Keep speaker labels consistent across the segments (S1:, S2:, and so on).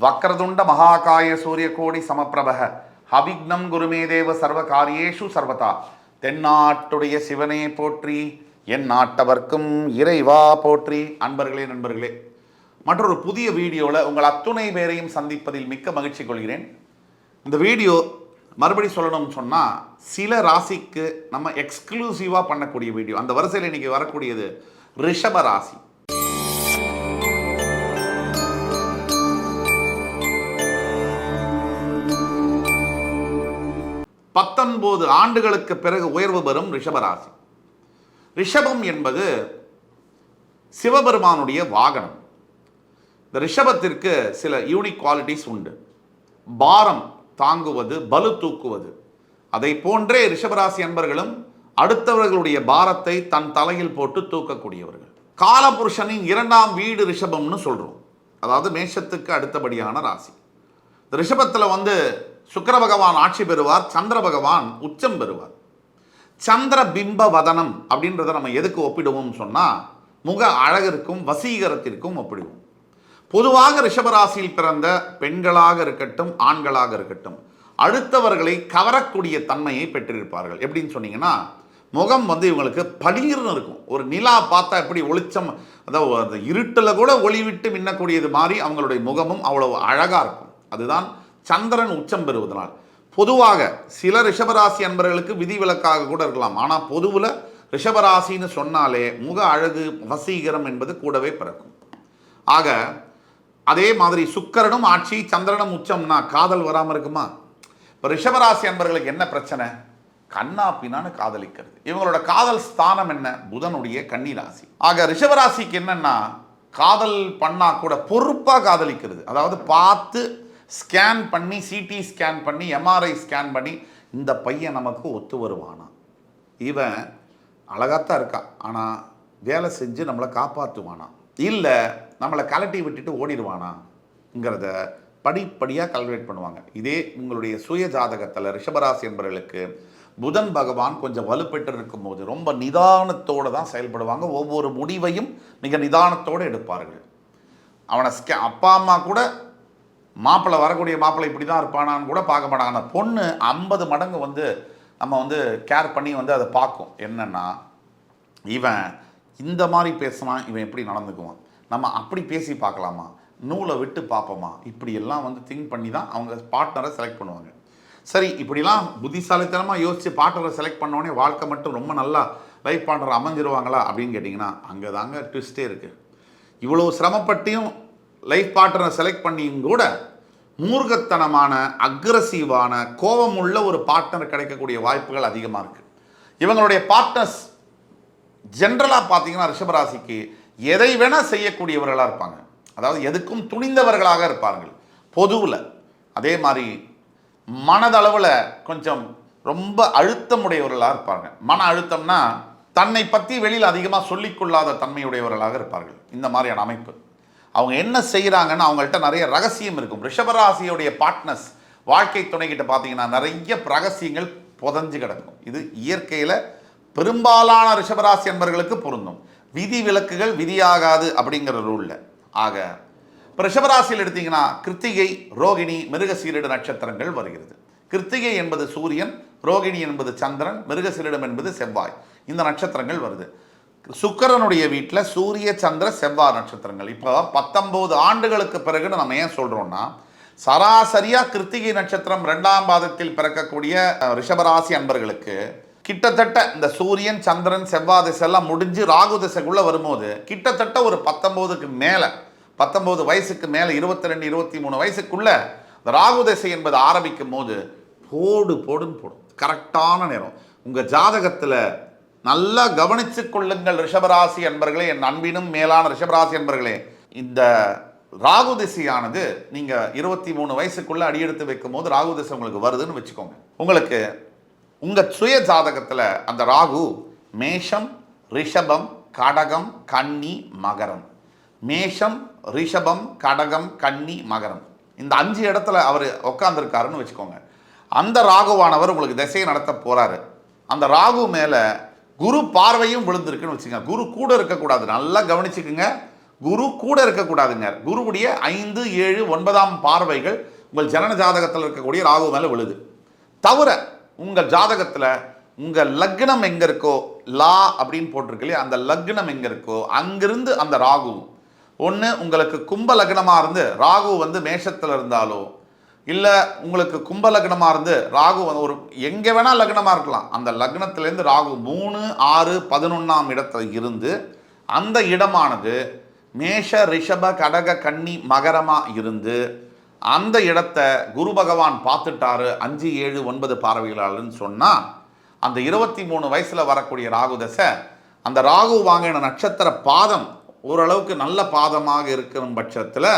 S1: வக்ரதுண்ட மகாகாய சூரியகோடி சமப்பிரபக அவிக்னம் குருமே தேவ சர்வ காரியேஷு சர்வதா. தென்னாட்டுடைய சிவனே போற்றி, என் நாட்டவர்க்கும் இறைவா போற்றி. அன்பர்களே நண்பர்களே, மற்றொரு புதிய வீடியோவில் உங்கள் அத்துணை பேரையும் சந்திப்பதில் மிக்க மகிழ்ச்சி கொள்கிறேன். இந்த வீடியோ மறுபடி சொல்லணும்னு சொன்னால் சில ராசிக்கு நம்ம எக்ஸ்க்ளூசிவாக பண்ணக்கூடிய வீடியோ. அந்த வரிசையில் இன்றைக்கி வரக்கூடியது ரிஷப ராசி. பத்தொன்பது ஆண்டுகளுக்கு பிறகு உயர்வு பெறும் ரிஷபராசி. ரிஷபம் என்பது சிவபெருமானுடைய வாகனம். இந்த ரிஷபத்திற்கு சில யூனிக் குவாலிட்டிஸ் உண்டு. பாரம் தாங்குவது, பலு தூக்குவது. அதை போன்றே ரிஷபராசி அன்பர்களும் அடுத்தவர்களுடைய பாரத்தை தன் தலையில் போட்டு தூக்கக்கூடியவர்கள். காலபுருஷனின் இரண்டாம் வீடு ரிஷபம்னு சொல்றோம். அதாவது மேஷத்துக்கு அடுத்தபடியான ராசி. இந்த ரிஷபத்தில் சுக்கிர பகவான் ஆட்சி பெறுவார், சந்திர பகவான் உச்சம் பெறுவார். சந்திர பிம்ப வதனம் அப்படின்றத நம்ம எதுக்கு ஒப்பிடுவோம் சொன்னால் முக அழகிற்கும் வசீகரத்திற்கும் ஒப்பிடுவோம். பொதுவாக ரிஷபராசியில் பிறந்த பெண்களாக இருக்கட்டும் ஆண்களாக இருக்கட்டும் அடுத்தவர்களை கவரக்கூடிய தன்மையை பெற்றிருப்பார்கள். எப்படின்னு சொன்னீங்கன்னா முகம் இவங்களுக்கு பளிர்னு இருக்கும். ஒரு நிலா பார்த்தா எப்படி ஒளிச்சம், அதாவது அந்த இருட்டில் கூட ஒளி விட்டு மின்னக்கூடியது மாதிரி அவங்களுடைய முகமும் அவ்வளவு அழகாக இருக்கும். அதுதான் சந்திரன் உச்சம் பெறுவதனால். பொதுவாக சில ரிஷபராசி அன்பர்களுக்கு விதிவிலக்காக கூட இருக்கலாம். ஆனால் பொதுவில் ரிஷபராசின்னு சொன்னாலே முக அழகு வசீகரம் என்பது கூடவே பிறக்கும். ஆக அதே மாதிரி சுக்கிரனும் ஆட்சி சந்திரனும் உச்சம்னா காதல் வராமல் இருக்குமா? இப்போ ரிஷபராசி அன்பர்களுக்கு என்ன பிரச்சனை? கண்ணா பின்னான்னு காதலிக்கிறது. இவங்களோட காதல் ஸ்தானம் என்ன? புதனுடைய கன்னி ராசி. ஆக ரிஷபராசிக்கு என்னன்னா காதல் பண்ணா கூட பொறுப்பாக காதலிக்கிறது. அதாவது பார்த்து ஸ்கேன் பண்ணி, சிடி ஸ்கேன் பண்ணி, எம்ஆர்ஐ ஸ்கேன் பண்ணி, இந்த பையன் நமக்கு ஒத்து வருவானா, இவன் அழகாத்தான் இருக்கான் ஆனால் வேலை செஞ்சு நம்மளை காப்பாற்றுவானா, இல்லை நம்மளை கலட்டி விட்டுட்டு ஓடிடுவானாங்கிறத படிப்படியாக கல்குலேட் பண்ணுவாங்க. இதே உங்களுடைய சுய ஜாதகத்தில் ரிஷபராசி என்பவர்களுக்கு புதன் பகவான் கொஞ்சம் வலுப்பெற்று இருக்கும் போது ரொம்ப நிதானத்தோடு தான் செயல்படுவாங்க. ஒவ்வொரு முடிவையும் மிக நிதானத்தோடு எடுப்பார்கள். அவனை அப்பா அம்மா கூட மாப்பிள்ளை வரக்கூடிய மாப்பிள்ளை இப்படி தான் இருப்பானான்னு கூட பார்க்க மாட்டாங்க. அந்த பொண்ணு 50 மடங்கு நம்ம கேர் பண்ணி அதை பார்க்கும். என்னென்னா இவன் இந்த மாதிரி பேசினா இவன் எப்படி நடந்துக்குவான், நம்ம அப்படி பேசி பார்க்கலாமா, நூலை விட்டு பார்ப்போமா, இப்படியெல்லாம் திங்க் பண்ணி தான் அவங்க பார்ட்னரை செலக்ட் பண்ணுவாங்க. சரி, இப்படிலாம் புத்திசாலித்தனமாக யோசித்து பார்ட்னரை செலக்ட் பண்ணோடனே வாழ்க்கை மட்டும் ரொம்ப நல்லா லைஃப் பார்ட்னர் அமைஞ்சிருவாங்களா அப்படின்னு கேட்டிங்கன்னா அங்கே தாங்க ட்விஸ்டே இருக்குது. இவ்வளோ சிரமப்பட்டியும் லைஃப் பார்ட்னரை செலக்ட் பண்ணியும் கூட மூர்க்கத்தனமான, அக்ரஸிவான, கோபமுள்ள ஒரு பார்ட்னர் கிடைக்கக்கூடிய வாய்ப்புகள் அதிகமாக இருக்குது. இவங்களுடைய பார்ட்னர்ஸ் ஜென்ரலாக பார்த்தீங்கன்னா ரிஷபராசிக்கு எதை வேணால் செய்யக்கூடியவர்களாக இருப்பாங்க. அதாவது எதுக்கும் துணிந்தவர்களாக இருப்பார்கள் பொதுவில். அதே மாதிரி மனதளவில் கொஞ்சம் ரொம்ப அழுத்தமுடையவர்களாக இருப்பாங்க. மன அழுத்தம்னா தன்னை பற்றி வெளியில் அதிகமாக சொல்லிக்கொள்ளாத தன்மையுடையவர்களாக இருப்பார்கள். இந்த மாதிரியான அமைப்பு. அவங்க என்ன செய்கிறாங்கன்னு அவங்கள்ட்ட நிறைய ரகசியம் இருக்கும். ரிஷபராசியுடைய பார்ட்னர்ஸ் வாழ்க்கை துணைக்கிட்ட பார்த்தீங்கன்னா நிறைய ரகசியங்கள் புதஞ்சு கிடக்கும். இது இயற்கையில் பெரும்பாலான ரிஷபராசி என்பவர்களுக்கு பொருந்தும். விதி விலக்குகள் விதியாகாது அப்படிங்கிற ரூலில். ஆக இப்போ ரிஷபராசியில் எடுத்தீங்கன்னா கிருத்திகை, ரோகிணி, மிருகசீரிட நட்சத்திரங்கள் வருகிறது. கிருத்திகை என்பது சூரியன், ரோகிணி என்பது சந்திரன், மிருகசீரிடம் என்பது செவ்வாய். இந்த நட்சத்திரங்கள் வருது. சுக்கிரனுடைய வீட்டில் சூரிய, சந்திர, செவ்வாய் நட்சத்திரங்கள். இப்போ 19 ஆண்டுகளுக்கு பிறகுன்னு நம்ம ஏன் சொல்கிறோம்னா சராசரியாக கிருத்திகை நட்சத்திரம் 2ஆம் பாதத்தில் பிறக்கக்கூடிய ரிஷபராசி அன்பர்களுக்கு கிட்டத்தட்ட இந்த சூரியன், சந்திரன், செவ்வாய் திசையெல்லாம் முடிஞ்சு ராகு திசைக்குள்ளே வரும்போது கிட்டத்தட்ட ஒரு 19க்கு மேலே, 19 வயசுக்கு மேலே, 22, 23 வயசுக்குள்ள இந்த ராகு திசை என்பது ஆரம்பிக்கும் போது போடுன்னு போடும். கரெக்டான நேரம். உங்கள் ஜாதகத்தில் நல்லா கவனித்து கொள்ளுங்கள் ரிஷபராசி அன்பர்களே, என் அன்பினும் மேலான ரிஷபராசி அன்பர்களே. இந்த ராகு திசையானது நீங்கள் 23 வயசுக்குள்ளே அடியெடுத்து வைக்கும் போது ராகு திசை உங்களுக்கு வருதுன்னு வச்சுக்கோங்க. உங்களுக்கு உங்கள் சுய ஜாதகத்தில் அந்த ராகு மேஷம், ரிஷபம், கடகம், கன்னி, மகரம். மேஷம், ரிஷபம், கடகம், கன்னி, மகரம். இந்த 5 இடத்துல அவர் உட்காந்துருக்காருன்னு வச்சுக்கோங்க. அந்த ராகுவானவர் உங்களுக்கு திசையை நடத்த போகிறாரு. அந்த ராகு மேலே குரு பார்வையும் விழுந்திருக்குன்னு வச்சுக்கோங்க. குரு கூட இருக்கக்கூடாது. நல்லா கவனிச்சுக்குங்க. குரு கூட இருக்கக்கூடாதுங்க. குருவுடைய 5, 7, 9ஆம் பார்வைகள் உங்கள் ஜனன ஜாதகத்தில் இருக்கக்கூடிய ராகு மேலே விழுது. தவிர உங்கள் ஜாதகத்தில் உங்கள் லக்னம் எங்கே இருக்கோ, லா அப்படின்னு போட்டிருக்கு இல்லையா, அந்த லக்னம் எங்கே இருக்கோ அங்கிருந்து அந்த ராகு ஒன்று உங்களுக்கு கும்ப லக்னமாக இருந்து ராகு வந்து மேஷத்தில் இருந்தாலோ, இல்லை உங்களுக்கு கும்ப லக்னமாக இருந்து ராகு ஒரு எங்கே வேணால் லக்னமாக இருக்கலாம், அந்த லக்னத்திலேருந்து ராகு 3, 6, 11ஆம் இடத்துல இருந்து அந்த இடமானது மேஷ, ரிஷப, கடக, கன்னி, மகரமாக இருந்து அந்த இடத்த குரு பகவான் பார்த்துட்டாரு 5, 7, 9 பார்வைகளாளன்னு சொன்னால் அந்த 23 வயசில் வரக்கூடிய ராகு தசை, அந்த ராகு வாங்கின நட்சத்திர பாதம் ஓரளவுக்கு நல்ல பாதமாக இருக்கிற பட்சத்தில்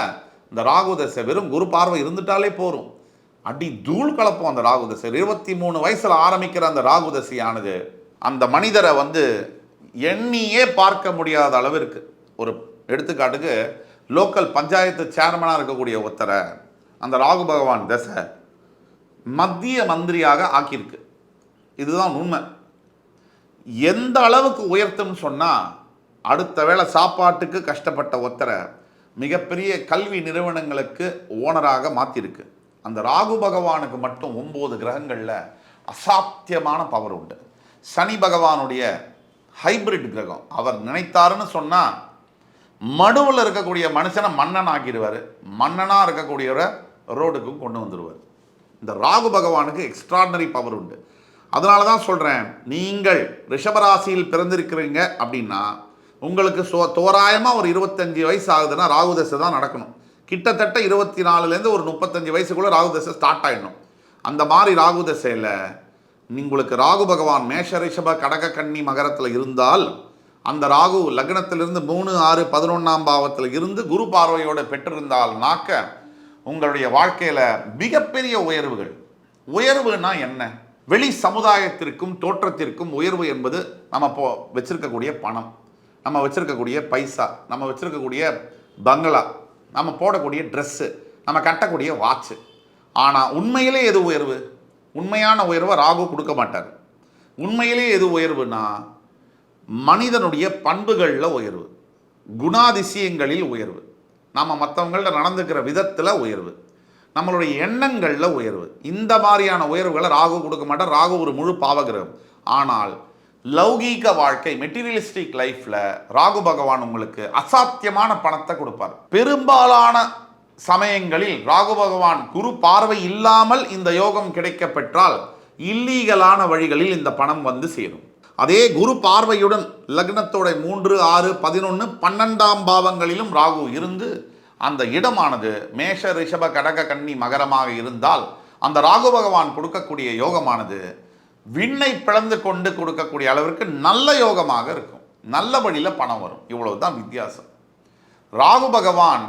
S1: இந்த ராகு தசை வெறும் குரு பார்வை இருந்துட்டாலே போரும், அடி தூள் கலப்போம் அந்த ராகு தசை. 23 வயசில் ஆரம்பிக்கிற அந்த ராகு தசையானது அந்த மனிதரை வந்து எண்ணியே பார்க்க முடியாத அளவிற்கு, ஒரு எடுத்துக்காட்டுக்கு லோக்கல் பஞ்சாயத்து சேர்மனாக இருக்கக்கூடிய ஒருத்தரை அந்த ராகு பகவான் தசை மத்திய மந்திரியாக ஆக்கியிருக்கு. இதுதான் உண்மை. எந்த அளவுக்கு உயர்த்தும்னு சொன்னால், அடுத்த வேளை சாப்பாட்டுக்கு கஷ்டப்பட்ட ஒருத்தரை மிகப்பெரிய கல்வி நிறுவனங்களுக்கு ஓனராக மாற்றிருக்கு. அந்த ராகு பகவானுக்கு மட்டும் 9 கிரகங்களில் அசாத்தியமான பவர் உண்டு. சனி பகவானுடைய ஹைபிரிட் கிரகம். அவர் நினைத்தாருன்னு சொன்னால் மடுவில் இருக்கக்கூடிய மனுஷனை மன்னன் ஆக்கிடுவார், மன்னனாக இருக்கக்கூடியவரை ரோடுக்கும் கொண்டு வந்துடுவார். இந்த ராகு பகவானுக்கு எக்ஸ்ட்ராடினரி பவர் உண்டு. அதனால தான் சொல்கிறேன், நீங்கள் ரிஷபராசியில் பிறந்திருக்கிறீங்க அப்படின்னா உங்களுக்கு தோராயமாக ஒரு 25 வயசு ஆகுதுன்னா ராகு தசை தான் நடக்கணும். கிட்டத்தட்ட 24லேருந்து ஒரு 35 வயசுக்குள்ளே ராகு தசை ஸ்டார்ட் ஆகிடணும். அந்த மாதிரி ராகு தசையில் உங்களுக்கு ராகு பகவான் மேஷ, ரிஷப, கடக, கன்னி, மகரத்தில் இருந்தால் அந்த ராகு லக்னத்திலிருந்து 3, 6, 11ஆம் பாவத்தில் இருந்து குரு பார்வையோடு பெற்றிருந்தால் நாக்க உங்களுடைய வாழ்க்கையில் மிகப்பெரிய உயர்வுகள். உயர்வுனா என்ன? வெளி சமுதாயத்திற்கும் தோற்றத்திற்கும் உயர்வு என்பது நம்ம வச்சிருக்கக்கூடிய பணம், நம்ம வச்சிருக்கக்கூடிய பைசா, நம்ம வச்சிருக்கக்கூடிய பங்களா, நம்ம போடக்கூடிய ட்ரெஸ்ஸு, நம்ம கட்டக்கூடிய வாட்சு. ஆனால் உண்மையிலே எது உயர்வு? உண்மையான உயர்வை ராகு கொடுக்க மாட்டார். உண்மையிலே எது உயர்வுனா மனிதனுடைய பண்புகளில் உயர்வு, குணாதிசயங்களில் உயர்வு, நம்ம மற்றவங்கள்ட்ட நடந்துக்கிற விதத்தில் உயர்வு, நம்மளுடைய எண்ணங்களில் உயர்வு. இந்த மாதிரியான உயர்வுகளை ராகு கொடுக்க மாட்டார். ராகு ஒரு முழு பாவகிரகம். ஆனால் லௌகீக வாழ்க்கை, மெட்டீரியலிஸ்டிக் லைஃப்பில் ராகு பகவான் உங்களுக்கு அசாத்தியமான பணத்தை கொடுப்பார். பெரும்பாலான சமயங்களில் ராகு பகவான் குரு பார்வை இல்லாமல் இந்த யோகம் கிடைக்க பெற்றால் இல்லீகலான வழிகளில் இந்த பணம் வந்து சேரும். அதே குரு பார்வையுடன் லக்னத்தோட 3, 6, 11, 12ஆம் பாவங்களிலும் ராகு இருந்து அந்த இடமானது மேஷ, ரிஷப, கடக, கன்னி, மகரமாக இருந்தால் அந்த ராகு பகவான் கொடுக்கக்கூடிய யோகமானது விண்ணை பிளந்து கொண்டு கொடுக்கக்கூடிய அளவிற்கு நல்ல யோகமாக இருக்கும். நல்ல வழியில் பணம் வரும். இவ்வளவுதான் வித்தியாசம். ராகு பகவான்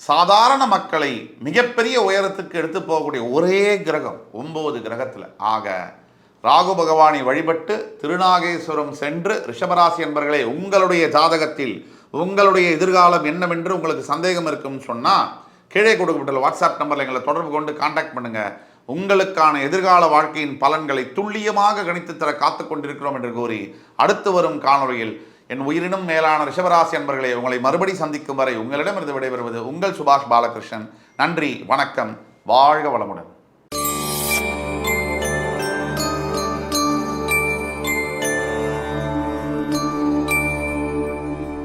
S1: சாதாரண மக்களை மிகப்பெரிய உயரத்துக்கு எடுத்து போகக்கூடிய ஒரே கிரகம் 9 கிரகத்தில். ஆக ராகு பகவானை வழிபட்டு திருநாகேஸ்வரம் சென்று ரிஷபராசி என்பர்களே, உங்களுடைய ஜாதகத்தில் உங்களுடைய எதிர்காலம் என்னவென்று உங்களுக்கு சந்தேகம் இருக்குன்னு சொன்னால் கீழே கொடுக்கப்பட்டுள்ள வாட்ஸ்அப் நம்பரில் எங்களை தொடர்பு கொண்டு கான்டாக்ட் பண்ணுங்கள். உங்களுக்கான எதிர்கால வாழ்க்கையின் பலன்களை துல்லியமாக கணித்து தர காத்து கொண்டிருக்கிறோம் என்று கூறி அடுத்து வரும் காணொலியில் என் உயிரினும் மேலான ரிஷபராசி அன்பர்களே, உங்களை மறுபடி சந்திக்கும் வரை உங்களிடமிருந்து விடைபெறுவது உங்கள் சுபாஷ் பாலகிருஷ்ணன். நன்றி, வணக்கம், வாழ்க வளமுடன்.